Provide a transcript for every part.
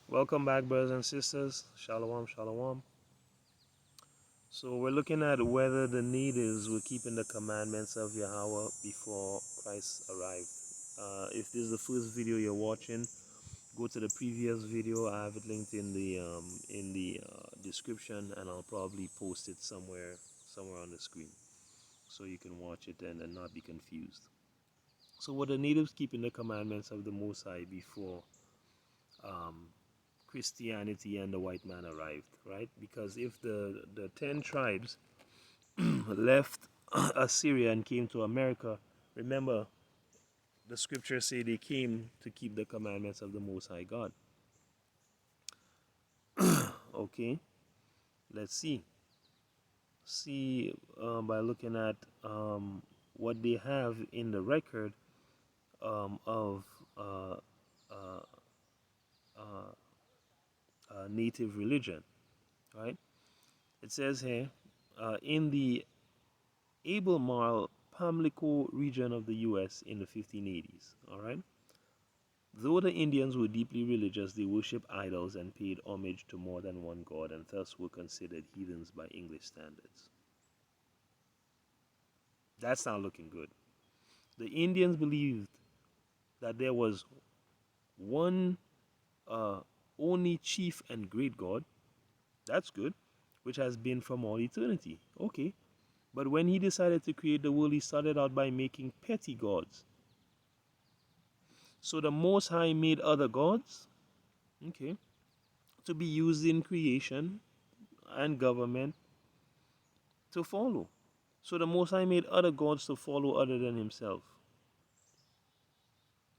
Welcome back, brothers and sisters. Shalom, shalom. So, we're looking at whether the natives were keeping the commandments of Yahweh before Christ arrived. If this is the first video you're watching, go to the previous video. I have it linked in the description, and I'll probably post it somewhere on the screen, so you can watch it and not be confused. So, were the natives keeping the commandments of the Most High before um, Christianity and the white man arrived, right? Because if the 10 tribes left Assyria and came to America, remember the scriptures say they came to keep the commandments of the Most High God. Okay, let's see. See by looking at what they have in the record of uh, uh, uh, native religion, right? It says here, in the Albemarle Pamlico region of the U.S. in the 1580s. All right. Though the Indians were deeply religious, they worshipped idols and paid homage to more than one god, and thus were considered heathens by English standards. That's not looking good. The Indians believed that there was one uh, only chief and great god. That's good, which has been from all eternity. Okay. But when he decided to create the world, he started out by making petty gods. So the Most High made other gods, okay, to be used in creation and government to follow. So the Most High made other gods to follow other than himself.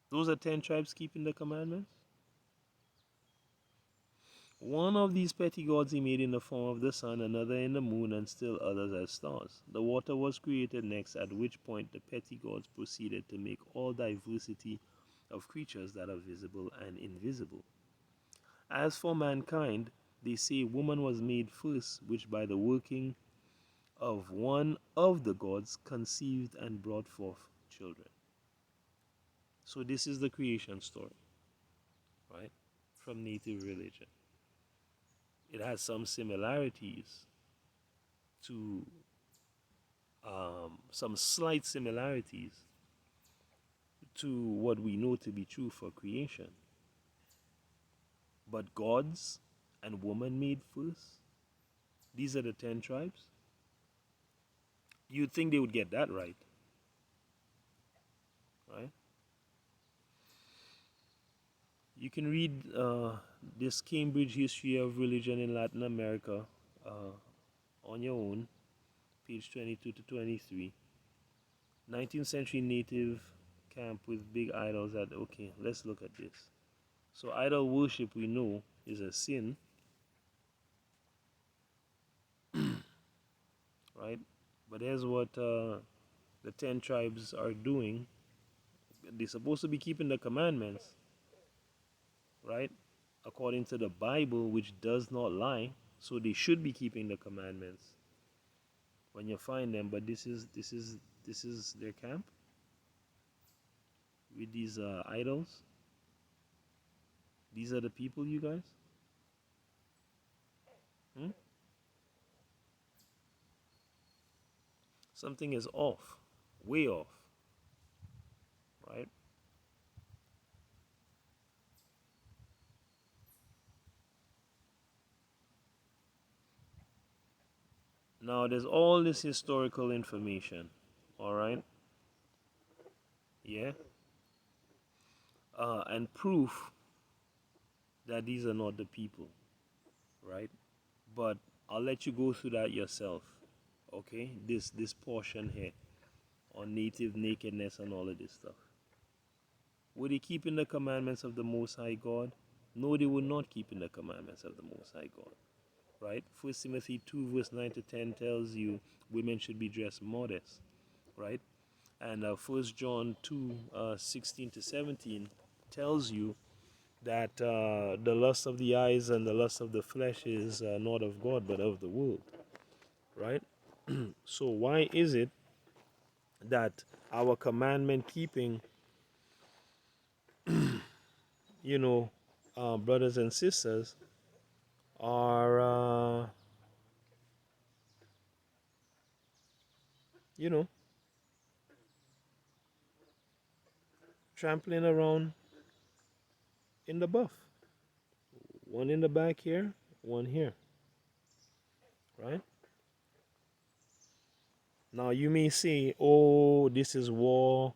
Those are 10 tribes keeping the commandments. One of these petty gods he made in the form of the sun, another in the moon, and still others as stars. The water was created next, at which point the petty gods proceeded to make all diversity of creatures that are visible and invisible. As for mankind, they say woman was made first, which by the working of one of the gods conceived and brought forth children. So this is the creation story, right? From native religion. It has some similarities to some slight similarities to what we know to be true for creation. But gods and woman made first. These are the 10 tribes. You'd think they would get that right, right? You can read this Cambridge History of Religion in Latin America uh, on your own, page 22 to 23. 19th century native camp with big idols. Okay, let's look at this. So idol worship, we know, is a sin, right? But here's what the 10 tribes are doing. They're supposed to be keeping the commandments, right? According to the Bible, which does not lie. So they should be keeping the commandments when you find them. But this is their camp with these idols. These are the people, you guys. Hmm? Something is off, way off, right? Now there's all this historical information, all right? Yeah, and proof that these are not the people, right? But I'll let you go through that yourself, okay? This portion here on native nakedness and all of this stuff. Were they keeping the commandments of the Most High God? No, they were not keeping the commandments of the Most High God, right? First Timothy 2 verse 9 to 10 tells you women should be dressed modest, right? And 1 John 2 16 to 17 tells you that the lust of the eyes and the lust of the flesh is not of God but of the world, right? So why is it that our commandment keeping, you know, brothers and sisters, are, you know, trampling around in the buff. One in the back here, one here, right? Now you may say, oh, this is war.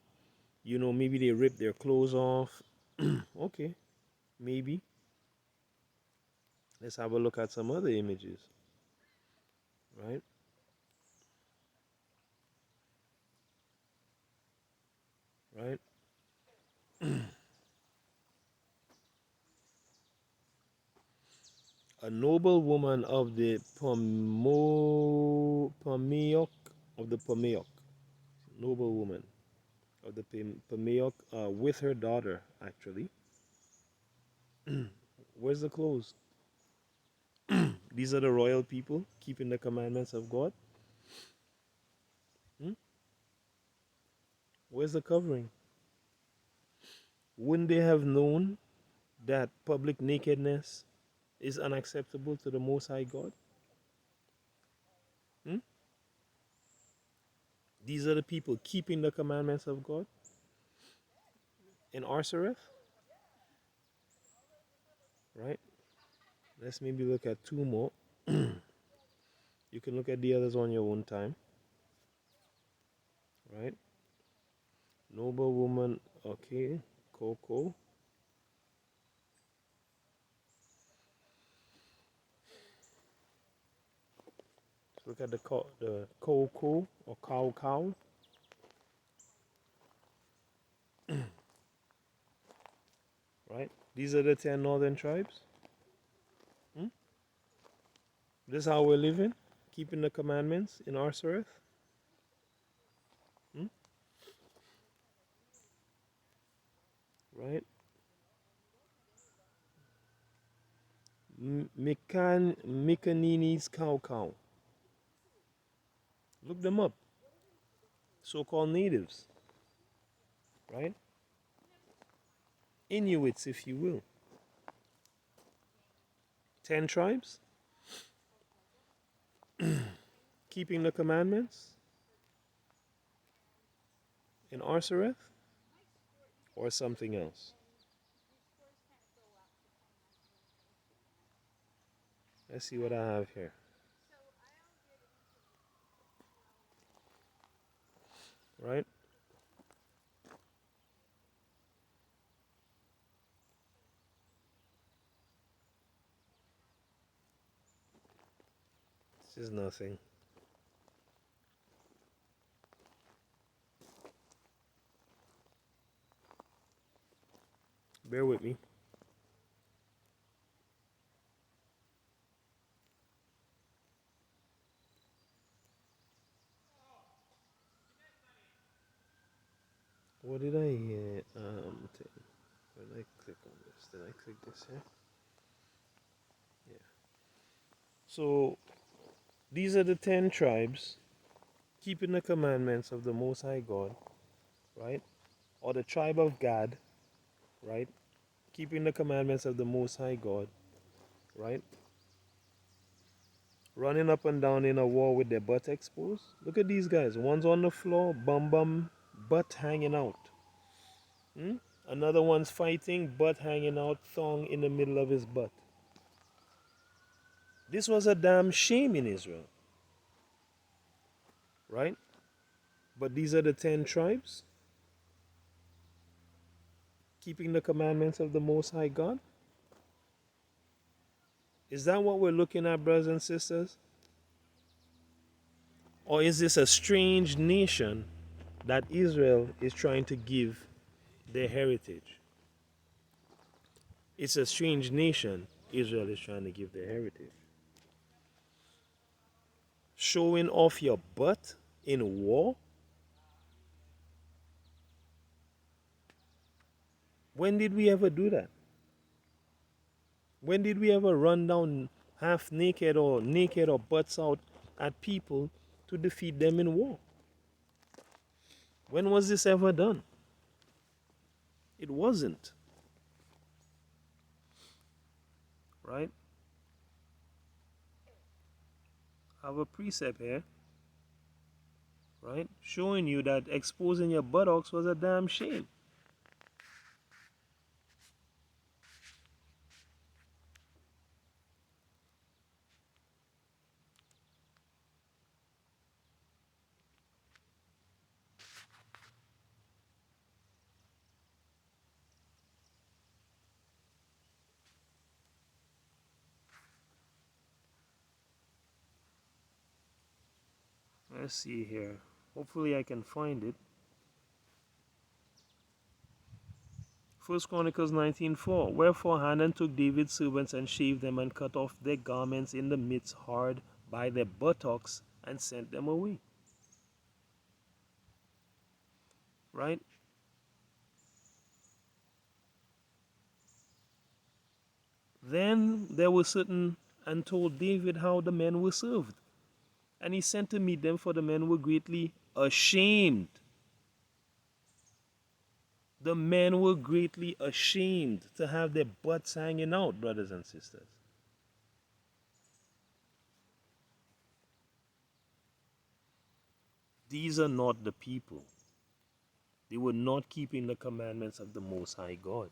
Maybe they rip their clothes off. Okay, maybe. Let's have a look at some other images, right? Right? A noble woman of the Pameok, noble woman of the Pameok, with her daughter, actually. Where's the clothes? These are the royal people keeping the commandments of God. Hmm? Where's the covering? Wouldn't they have known that public nakedness is unacceptable to the Most High God? Hmm? These are the people keeping the commandments of God in Arsareth, right? Let's maybe look at two more. You can look at the others on your own time, right? Noble woman, okay. Coco. Let's look at the Coco or cow, right? These are the 10 northern tribes. Hmm? This is how we're living, keeping the commandments in Arsareth. Hmm? Right? Mikanini's cow. Look them up. So-called natives, right? Inuits, if you will. 10 tribes keeping the commandments in Arsareth or something else. Let's see what I have here. Right? This is nothing. Bear with me. What did I when I click on this? Did I click this here? Yeah. So these are the 10 tribes keeping the commandments of the Most High God, right? Or the tribe of Gad, right? Keeping the commandments of the Most High God, right? Running up and down in a wall with their butt exposed. Look at these guys. One's on the floor, bum, butt hanging out. Hmm? Another one's fighting, butt hanging out, thong in the middle of his butt. This was a damn shame in Israel, right? But these are the 10 tribes keeping the commandments of the Most High God. Is that what we're looking at, brothers and sisters? Or is this a strange nation that Israel is trying to give their heritage? It's a strange nation Israel is trying to give their heritage. Showing off your butt in war? When did we ever do that? When did we ever run down half naked or butts out at people to defeat them in war? When was this ever done? It wasn't. right? I have a precept here, right? Showing you that exposing your buttocks was a damn shame. Let's see here. Hopefully I can find it. First Chronicles 19:4. Wherefore Hanan took David's servants and shaved them and cut off their garments in the midst hard by their buttocks and sent them away. Right? Then there were certain and told David how the men were served. And he sent to meet them, for the men were greatly ashamed. The men were greatly ashamed to have their butts hanging out, brothers and sisters. These are not the people. They were not keeping the commandments of the Most High God.